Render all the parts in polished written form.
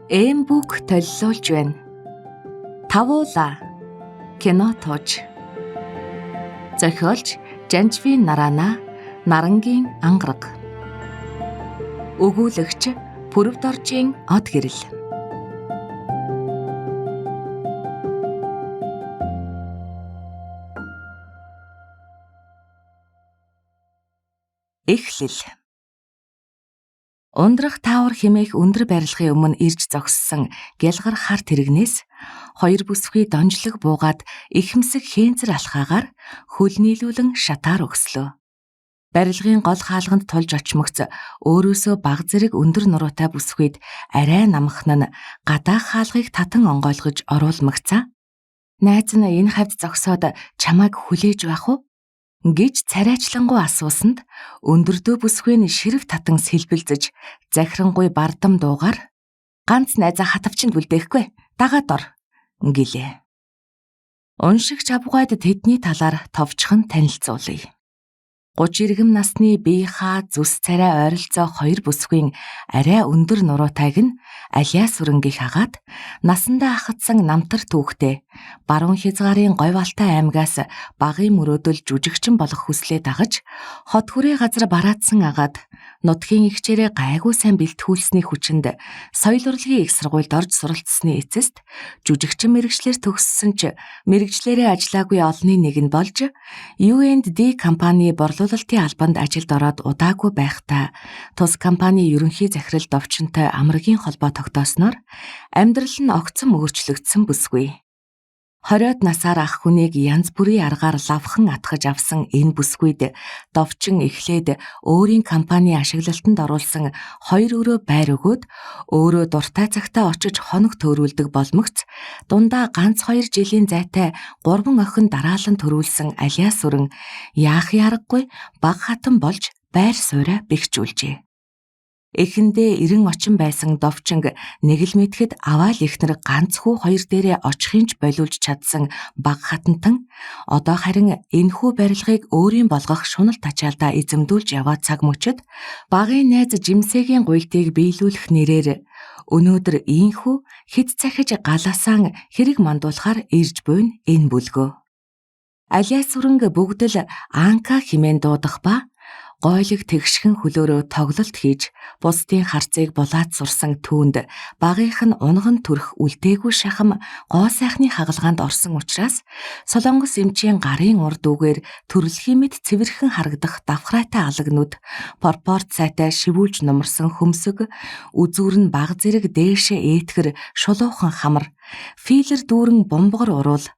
Ээмбүк төллөөлж байна. Тавуула кино тууж. Зохиолч Жанжвин Нарана, Нарангийн ангараг. Өгүүлэгч Пүрвдоржийн од гэрэл. Эхлэл. Ундрах таавар хэмээх өндөр барилгын өмнө ирж зогссон гялгар хар тэрэгнээс хоёр бүсгүй донжлог буугаад ихэмсэг хээнцэр алхаагаар хөл нийлүүлэн шатаар өгслөө. Барилгын гол хаалганд тулж очмогц өөрөөсөө баг зэрэг өндөр нуруутай бүсгүйд арай намхан нь гадаах хаалгыг татан онгойлгож оруулмагцаа. Найз нь энэ хавьд зогсоод чамайг хүлээж байх уу? Гэж царайчлангуй асуусанд өндөрдөө бүсгүй нь ширв татан сэлбэлзэж захирангуй бардам дуугаар ганц найзаа хатавчинд бүлдээхгүй дагаад ор гэлээ. Уншигч авгайд тэдний талаар товчхон танилцуулъя. 30 иргэм насны бие хаа зүс царай ойролцоо хоёр бүсгүйн арай өндөр нуруутайг нь алиас сүрэнгийг хагаад насандаа ахадсан намтар түүхтэй баруун хязгаарын говьалтай аймгаас багын мөрөөдөл жүжигчин болох хүслээ дагаж хот хүрээ газар бараадсан агаад нутгийн ихчээрээ гайгүй сайн бэлтгүүлсний хүчинд соёл урлагийн их сургуульд орж суралцсны эцэст жүжигчин мэргэжлэр төгссөн ч мэргэжлэрээ ажиллаагүй олонний нэг нь болж U&D компани борлуулалтын албанд ажилд ороод удаагүй байхдаа тус компани ерөнхий захирал довчинтой амрагийн холбоо тогтоосноор амьдрал нь огцом өөрчлөгдсөн бүсгүй. 20-од насаар ах хүнийг янз бүрийн аргаар лавхан атгаж авсан энэ бүсгүйд довчин эхлээд өөрийн компани ашиглалтанд оруулсан 2 өрөө байр өгөөд өөрөө дуртай цагтаа очиж хоног төөрүүлдэг болмогц дундаа ганц 2 жилийн зайтай 3 охин дараалан төрүүлсэн алиас сүрэн яах яраггүй баг хатан болж байр сууриа бэхжүүлжээ. Эхэндээ 90 очин байсан довчинг нэг л мэтгэд аваал ихнэр ганцхүү 2 дээрээ очихын ч болиулж чадсан баг хатантан одоо харин энэхүү барилгыг өөрийн болгох шунал тачаалдаа эзэмдүүлж яваа цаг мөчид багын найз жимсэгийн гуйлтыг биелүүлэх нэрээр өнөөдөр ийхүү хэд цахиж галаасаан хэрэг мандуулахаар ирж буйн энэ бүлгөө. Алиас сүрэнг бүгд л Анка хэмээн дуудах ба гойлог тэгшхэн хөлөөрөө тоглолт хийж бусдын харцыг булаад сурсан түүнд багийнх нь унган төрөх үлдээгүй шахам гоо сайхны хагалгаанд орсон учраас солонгос эмчийн гарын урд үгээр төрөлхийн мэт цэвэрхэн харагдах давхраатай алагнууд пропорц сайтай шивүүлж нумарсан хөмсөг үзүүр нь баг зэрэг дээшээ ээтгэр шулуухан хамар филер дүүрэн бомбогор уруул.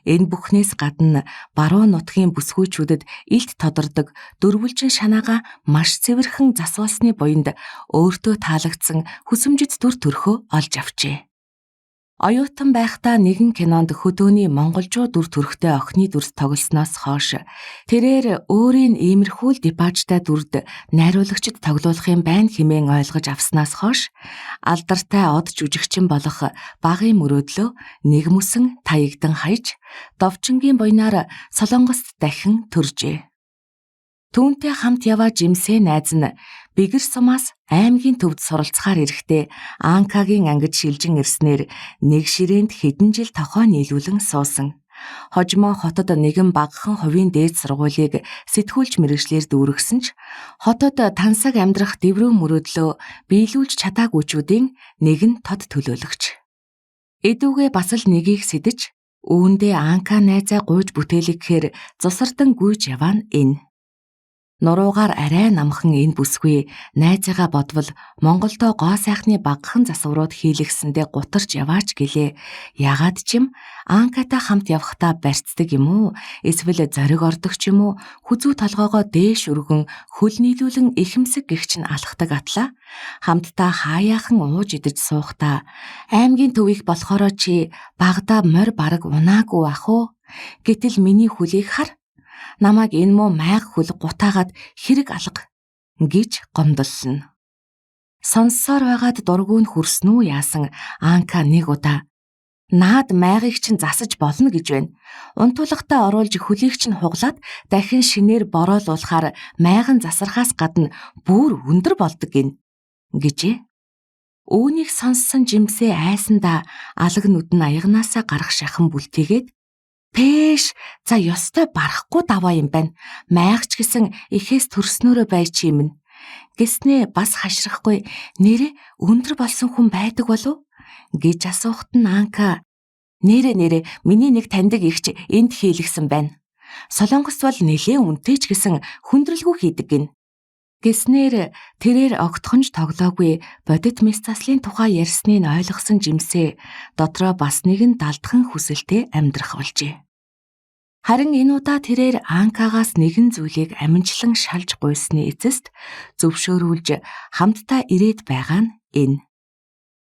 Энэ бүхнээс гадна баруун нутгийн бүсгүйчүүдэд илт тодордог дөрвөлжин шанаага маш цэвэрхэн засвалсны буянд өөртөө таалагдсан хүсэмжит дүр төрхөө олж авчээ. Оюутан байхдаа нэгэн кинонд хөдөөний монголжуу дүр төрхтэй охины дүрс тоглосноос хойш тэрээр өөрийн иймэрхүү дипажтай дүрд найруулагчид тоглуулах юм байна хэмээн ойлгож авснаас хойш алдартай од жүжигчин болох багын мөрөөдлөө нэг мөсөн таягдан хаяж довчингийн буйнаар солонгост дахин төржээ. Түүнтэй хамт яваа жимсээ найз нь бигэр сумаас аймгийн төвд суралцахаар ирэхдээ Анкагийн ангид шилжин ирснээр нэг ширээнд хэдэн жил тохоо нийлүүлэн суусан. Хожимоо хотод нэгэн багахан хувийн дээд сургуулийг сэтгүүлч мэргэжлэр дүүргэсэн ч хотод тансаг амьдрах дэврэн мөрөөдлөө биелүүлж чадаагүйчүүдийн нэгэн тод төлөөлөгч. Эдүүгээ бас л нэгийг сэдэж үүндээ Анка найзаа гуйж бүтээлгэхээр зусардан гүйж яваа нь энэ. Нуруугаар арай намхан энэ бүсгүй найзыгаа бодвол Монголдо гоо сайхны багахан засварууд хийлгэсэндээ гутарч яваач гэлээ. Ягаад ч юм Анкатай хамт явахдаа барьцдаг юм уу? Эсвэл зориг ордог ч юм уу? Хүзүү толгоогоо дээш өргөн хөл нийлүүлэн ихэмсэг гихч нь алхдаг атлаа. Хамтдаа хаяахан ууж идэж суухдаа аймгийн төвийг болохоро чи багада морь бараг унаагүй ах уу? Гэтэл миний хөлийг хар. Намайг энэ муу майг хөл гутаагаад хэрэг алга гэж гомдоллно. Сонссоор байгаад дургүйн хүрсэн үү яасан Анка нэг удаа наад майгийг чинь засаж болно гэж байна. Унтуулгатай оруулж хөлийг чинь хуглаад дахин шинээр бороолуулахаар майган засархаас гадна бүр өндөр болдог гин гэжээ. Үүнийг сонссон жимсээ айсандаа алаг нүд нь аягнаасаа гарах шахан бүлтийгээд "Пээш, за ёстой барахгүй даваа юм байна. Майгч гэсэн эхээс төрснөөрөө байж чимнэ" гэснээ бас хашрахгүй "Нэрээ өндөр болсон хүн байдаг болов?" гэж асуухт нь Анка "Нэрээ миний нэг таньдаг ихч энд хийлгсэн байна. Солонгос бол нэлээд үнэтэй ч гэсэн хүндрэлгүй хийдэг гин" гэснээр тэрээр огтхонж тоглоогүй бодит мэс заслын тухай ярьсныг ойлгосон жимсээ дотроо бас нэгэн далдхан хүсэлтэд амьдрах болжээ. Харин энэ удаа тэрээр Анкагаас нэгэн зүйлийг аминчлан шалж гуйсны эцэст зөвшөөрүүлж хамтдаа ирээд байгаа нь энэ.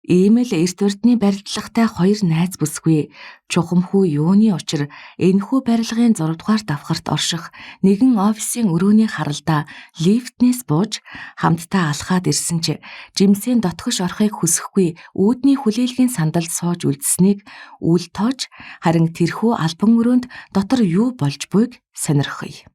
Ийм л эрт урдны барилдлагатай хоёр найз бүсгүй чухамхүү юуны учир энэхүү барилгын 6 дугаар давхарт орших нэгэн офисын өрөөний харалдаа лифтнээс бууж хамтдаа алхаад ирсэн ч жимсийн дотгош орохыг хүсэхгүй үүдний хүлээлгийн сандалд сууж үлдсэнийг үл тоож харин тэрхүү албан өрөөнд дотор юу болж буйг сонирхъя.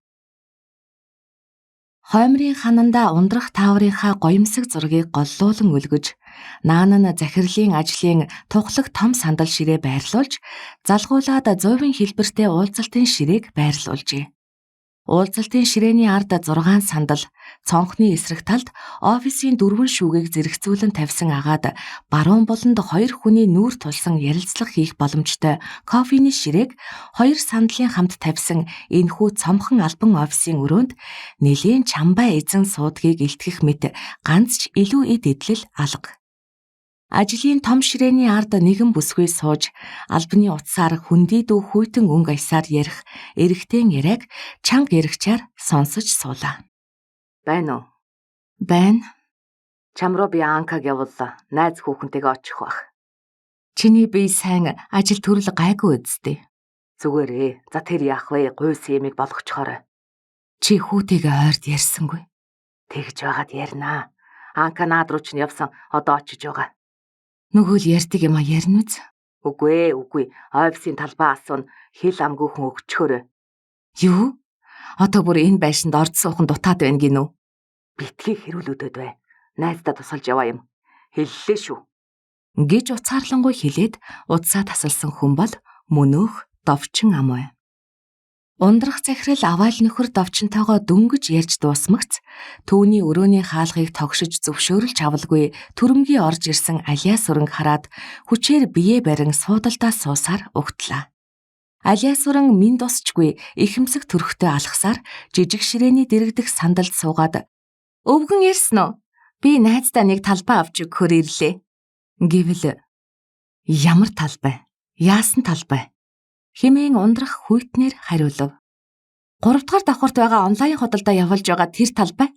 Хоймрын ханандаа ундрах тааврынхаа гоёмсог зургийг голлуулан өлгөж, наан нь захирлын ажлын тухлаг том сандал ширээ байрлуулж, залгуулад 100% хэлбэртэй уулзалтын ширээг байрлуулжээ. Уулзалтын ширээний ард 6 сандал, цонхны эсрэг талд офисын 4 шүүгийг зэрэгцүүлэн тавьсан агаад баруун болонд 2 хүний нүүр тулсан ярилцлага хийх боломжтой кофений ширээг 2 сандлын хамт тавьсан энэхүү цомхон албан офисын өрөөнд нэлийн чамбай эзэн суудгийг илтгэх мэт ганц ч илүү эд эдлэл алга. Ажлын том ширээний ард нэгэн бүсгүй сууж, албаны утсаар хүндий дүү хүйтэн өнгө аясаар ярих эрэгтэй яриаг чанга яригчаар сонсож суулаа. "Байна уу?" "Байна. Чам руу би Анкаг явууллаа. Найз хүүхэнтэйгээ очих бах." "Чиний бие сайн ажил төрөл гайгүй үсттэй." "Зүгээрээ. За тэр яах вэ? Гуйс ямиг болгочхоорой." "Чи хүүтэйгээ ойрд ярьсангүй." "Тэгж байгаад яринаа. Анка наад руу чинь явсан. Одоо очиж байгаа." "Нөгөө л ярьдаг юм а ярина үз." "Үгүй. Офисын талбай асуун хэл амгүйхэн өгчхөөрэй." "Юу? Одоо бүр энэ байшинд орд суухан дутаад байна гинүү?" "Битгий хэрүүлүүдэд бай. Найздаа тусалж яваа юм. Хэллээ шүү." гэж уцаарлангуй хэлээд удсаа тасалсан хүн бол мөнөөх довчин ам бай. Ундрах захирал авайл нөхөр довчинтойгоо дөнгөж ярьж дуусмагц түүний өрөөний хаалгыг тогшиж зөвшөөрөлж авалгүй түрэмгий орж ирсэн Алиас сүрэнг хараад хүчээр бие барин суудалдаа суусаар угтлаа. Алиас сүрэн минь дусчгүй ихэмсэг төрхтөө алхсаар жижиг ширээний дэрэгдэх сандалд суугаад "Өвгөн ирсэн үү? Би найздаа нэг талбай авч өгөхөөр ирлээ." гэвэл "Ямар талбай? Яасан талбай?" хэмээн ундрах хүйтнэр хариулав. "3 дугаар давхарт байгаа онлайн худалдаа явуулж байгаа тэр талбай.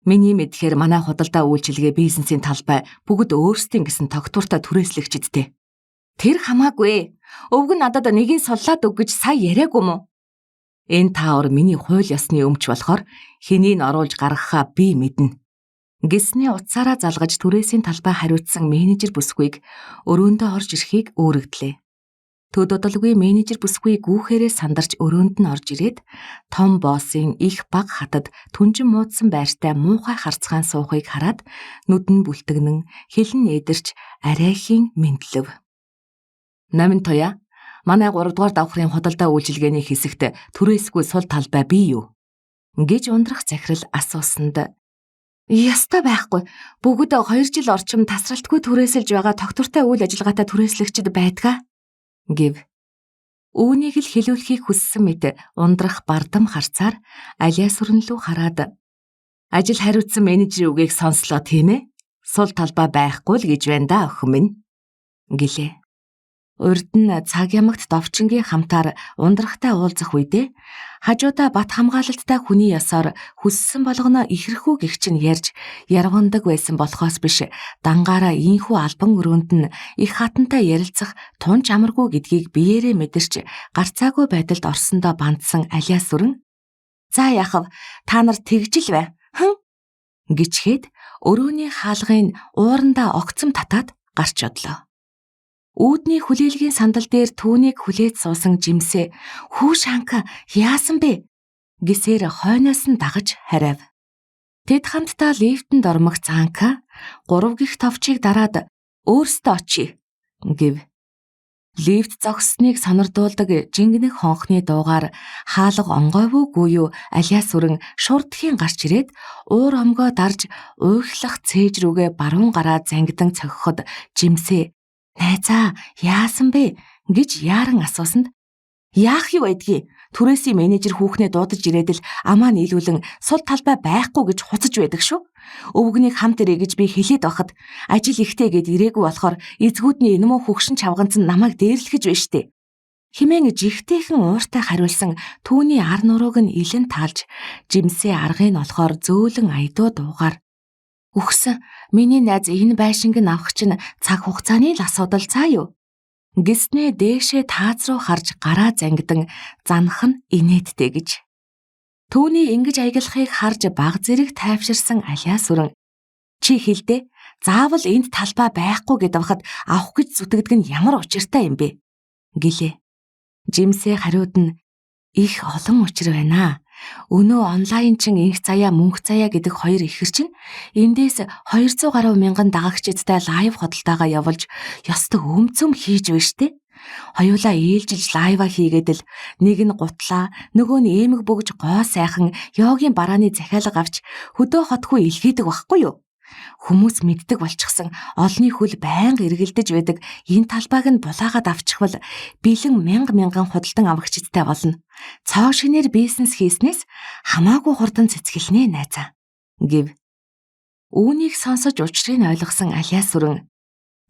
Миний мэдхээр манай худалдаа үйлчилгээ бизнесийн талбай бүгд өөрсдийн гэсэн тогтвортой түрээслэгчдтэй. Тэр хамаагүй. Өвгөн надад нэгийг суллаад өг гэж сая яриаггүй мүү? Энэ таавар миний хууль ёсны өмч болохоор хэнийг оруулж гаргахаа би мэднэ." гэсний утсаараа залгаж түрээсийн талбай хариуцсан менежер бүсгүйг өрөөндөө орж ирэхийг өөрөгдлээ. Төд удалгүй менежер бүсгүй гүүхээрээ сандарч өрөөнд нь орж ирээд том боссын их баг хатад түнжин муудсан байртай муухай харцгаан суухыг хараад нүд нь бүлтгэнэн хэлэн нээдэрч арайхийн мэдлэв. "Намын туяа, манай 3 дугаар давхрын худалдаа үйлчилгээний хэсэгт түрээсгүй сул талбай бий юу?" гэж ундрах захирал асуусанд "Ястай байхгүй. Бүгд 2 жил орчим тасралтгүй түрээсэлж байгаа тогтвортой үйл ажиллагаатай түрээслэгчд байдгаа" гэв. Үүнийг л хэлүүлэхийг хүссэн мэт ундрах бардам харцаар Алиас сүрэн лүү хараад "Ажил хариуцсан менежерийн үгийг сонслоо тийм ээ? Сул талбай байхгүй л гэж байна да охин минь" гэлээ. Урд нь цаг ямагт довчингийн хамтаар ундрахтай уулзах үедээ хажуудаа бат хамгаалалттай хүний ёсоор хүссэн болгоно ихэрхүү гэгчин ярьж яргундаг байсан болохоос биш дангаараа ийхүү албан өрөөнд нь их хатантай ярилцах тунч амаргүй гэдгийг биеэрээ мэдэрч гарцаагүй байдалд орсондоо бандсан Алиас сүрэн "За яахав, та нар тэгжил бай. Гिचгээд өрөөний хаалгын уурандаа огцом татаад гарч одлоо. Үүдний хүлээлгийн сандал дээр түүнийг хүлээж суусан жимсээ "Хүүш Анка, яасан бэ?" гэсээр хойноос нь дагаж хариав. Тэд хамтдаа лифтэнд ормогц Анка 3 гих товчийг дараад өөрсдөө очие гэв. Лифт зогссоныг сонирдуулдаг жингэнэг хонхны дуугаар хаалга онгойвгүй юу алиас сүрэн шурдхийн гарч ирээд уур омгоо дарж уйхлах цээж рүүгээ баруун гараа зангидан цохиход жимсээ "Найзаа, яасан бэ?" гэж яаран асуусанд "Яах юу байдгийг? Түрээсийн менежер хүүхнээ дуудаж ирээд л амаа нийлүүлэн сул талбай байхгүй гэж хуцаж байдаг шүү. Өвгөнийг хамт ирээ гэж би хэлээд байхад ажил ихтэй гэд ирээгүй болохоор эзгүүдний энэ муу хөгшин чавганц нь намайг дээрлэхэж байна штэ." Химэн жигтэйхэн ууртай хариулсан түүний ар нурууг нь илэн таалж жимсээ аргыг нь олохоор зөөлөн айдуу дуугаар "Үхсэн, миний найз энэ байшинг нь авах чинь цаг хугацааны л асуудал цаа юу?" Гиснээ дээшээ тааз руу харж гараа зангидан занах нь инээдтэй гэж. Түүний ингэж аяглахыг харж баг зэрэг тайвширсан алиас сүрэн "Чи хэлдэ, заавал энд талбай байхгүй гэд авахад авах гэж зүтгэдэг нь ямар учиртай юм бэ?" гэлээ. Жимсээ хариуд нь "Их олон учир байна. Өнөө онлайн чин инх заяа мөнх заяа гэдэг хоёр ихэр чинь эндээс 200 гаруй мянган дагагчдтай лайв хөдөлтөөгөө явуулж ёстой өмцөм хийж байна штэ. Хоёулаа ээлжилж лайва хийгээд л нэг нь гутлаа, нөгөө нь эмэг бөгж гоо сайхан йогийн барааны захиалга авч хөдөө хотгүй илгээдэг байхгүй юу? Хүмүүс мэддэг болчихсон олны хүл байнга эргэлдэж байдаг энэ талбайг нь булаагаад авчихвал бэлэн мянган худалдан аврагчдтай болно. Цоо шинээр бизнес хийснээс хамаагүй хурдан цэцгэлнэ найзаа гэв. Үүнийг сонсож учрыг нь ойлгосон алиас сүрэн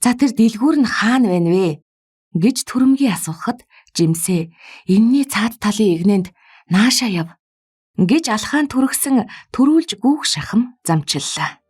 "За тэр дэлгүүр нь хаана байна вэ?" гэж түрэмгий асуухад жимсээ "Энэний цаад талын игнэнд наашаа яв" гэж алхаан түргсэн төрүүлж гүүх шахам замчиллаа.